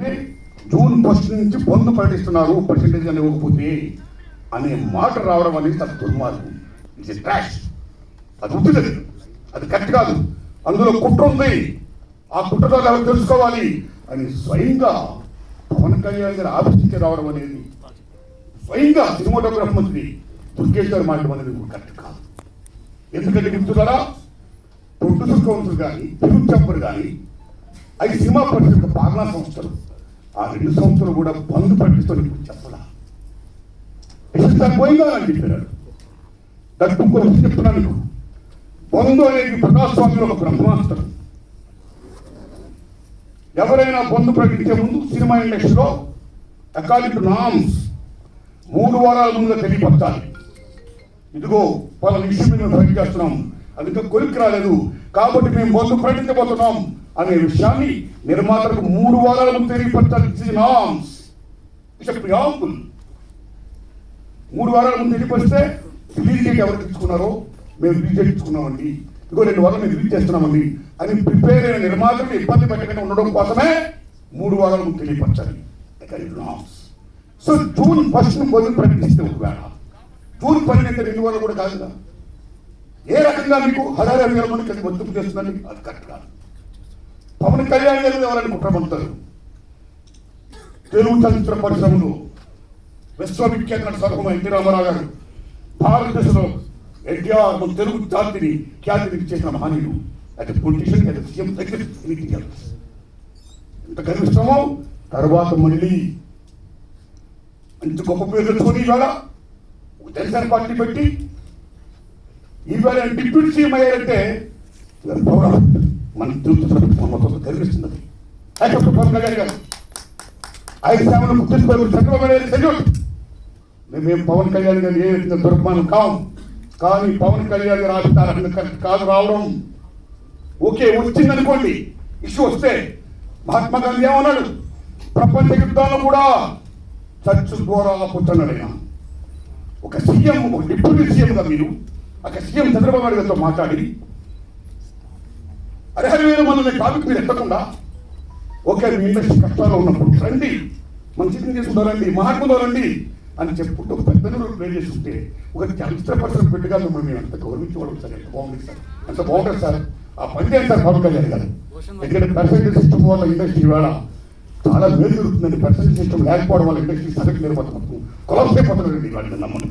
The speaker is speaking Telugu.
ముఖ్యమంత్రి జూన్ 1 నుంచి బంద్ ప్రకటిస్తున్నారు పర్సెంటేజ్ అని ఇవ్వకపోతే అనే మాట రావడం అనేది అది దుర్మార్గం. It's trash. అది ఉంటుంది, అది కరెక్ట్ కాదు. అందులో కుట్ర ఉంది. ఆ కుట్రలో ఎవరు తెలుసుకోవాలి అని స్వయంగా పవన్ కళ్యాణ్ గారు ఆలోచించి రావడం అనేది, స్వయంగా సినిమాటోగ్రఫీ మంత్రి దుర్గేష్ గారు మాట్లాడడం అనేది కరెక్ట్ కాదు. ఎందుకంటే మిత్రులారా, ప్రొడ్యూసర్ కౌన్సిల్ కానీ, ఫిల్మ్ ఛాంబర్ కానీ, అవి సినిమా పరిశ్రమ పాలనా సంస్థలు, ఆ 2 సంస్థలు కూడా బంద్ ప్రకటిస్తూ చెప్పడా పోయిందా అని చెప్పారు. దానికి ఇంకో విషయం చెప్తున్నాను మీకు. బంధు అనేది ప్రజాస్వామ్యంలో ఒక బ్రహ్మాస్త్రం. ఎవరైనా బంధు ప్రకటించే ముందు సినిమా ఇండస్ట్రీలో అకార్డింగ్ టు నామ్స్ 3 వారాల ముందుగా తెలియపరచాలి. ఇదిగో వాళ్ళ విషయం మేము ఫైట్ చేస్తున్నాం, అది ఇంకా కొలిక్కి రాలేదు కాబట్టి మేము బంధు ప్రకటించబోతున్నాం అనే విషయాన్ని నిర్మాతలకు 3 వారాల ముందు తెలియపరచాలి. నామ్స్ ప్రియాంబుల్ 3 వారాల ముందు తెలియపరిస్తే రిలీజ్ డేట్ ఎవరికి ఇచ్చుకున్నారో మేము రిలీజ్ డేట్ ఇచ్చుకున్నామండి, ఇదిగో 2 వారాలు మేము రిలీజ్ చేస్తున్నామండి అని ప్రిపేర్ అయిన నిర్మాతలు ఇబ్బంది పెట్టకుండా ఉండడం కోసమే 3 వారాల ముందు తెలియపరచాలి. సో జూన్ 1 బంద్ ప్రకటిస్తే ఒకవేళ జూన్ 12 2 వారాలు కూడా కాదు కదా. ఏ రకంగా మీకు హడారి అభివృద్ధి కలిసి వర్తింపు చేస్తుందండి? అది కరెక్ట్ కాదు. పవన్ కళ్యాణ్ గారు ఎవరైనా కుట్రపడతారు. తెలుగు చలచిత్ర పరిశ్రమలో విశ్వవిఖ్యాత సర్వం ఎన్టీ రామారావు గారు భారతదేశంలో ఎన్టీఆర్ మన తెలుగు జాతిని ఖ్యాతిని చేసిన మహనీయుడు. అది పొలిటీషియన్, అది సీఎం దగ్గర ఎంత గర్విస్తామో. తర్వాత మళ్ళీ మంచి గొప్ప పేరు తెచ్చుకొని ఈవేళ జనసేన పార్టీ పెట్టి ఈవేళ డిప్యూటీ సీఎం అయ్యారంటే మన తెలుగు గర్విస్తున్నది. పవన్ కళ్యాణ్ గారు 5 సేవలు గుర్తించుకోవాలి. చంద్రబాబు మేము పవన్ కళ్యాణ్ గారు ఏ విధంగా దుర్మానం కాం, కానీ పవన్ కళ్యాణ్ గారు ఆపితారని కరెక్ట్ కాదు రావడం. ఓకే, వచ్చిందనుకోండి, ఇష్యూ వస్తే మహాత్మా గాంధీ ఏమన్నాడు? ప్రపంచ యుద్ధాలను కూడా చర్చ ద్వారా ఆపుతున్నాడు ఆయన. ఒక సీఎం, ఒక డిప్యూటీ సీఎంగా మీరు ఒక సీఎం చంద్రబాబు నాయుడు గారితో మాట్లాడి అర్హమైన మనల్ని టాపిక్ మీరు ఎత్తకుండా, ఓకే మీ ఇండస్ట్రీ కష్టాల్లో ఉన్నప్పుడు రండి, మన సిద్ధం చేసుకుంటారండి, మహాత్ముదారండి అని చెప్పుకుంటూ పెద్దలు ప్లే చేస్తుంటే ఒక చలచిత్ర పరిశ్రమ పెట్టగా మిమ్మల్ని మేము అంత గౌరవించుకోవడం సార్. ఎంత బాగుంది సార్, ఎంత బాగుంటుంది సార్. ఆ పని చేయండి సార్ పవన్ కళ్యాణ్ గారు. ఎందుకంటే పర్సెంటేజ్ సిస్టమ్ వల్ల ఇండస్ట్రీ ఇవాళ చాలా మేలు జరుగుతుందండి. పర్సెంటేజ్ సిస్టమ్ లేకపోవడం వల్ల ఇండస్ట్రీ సగటు నిర్మాతం కొలాప్స్ అయిపోతుందండి. వాళ్ళు నమ్మకం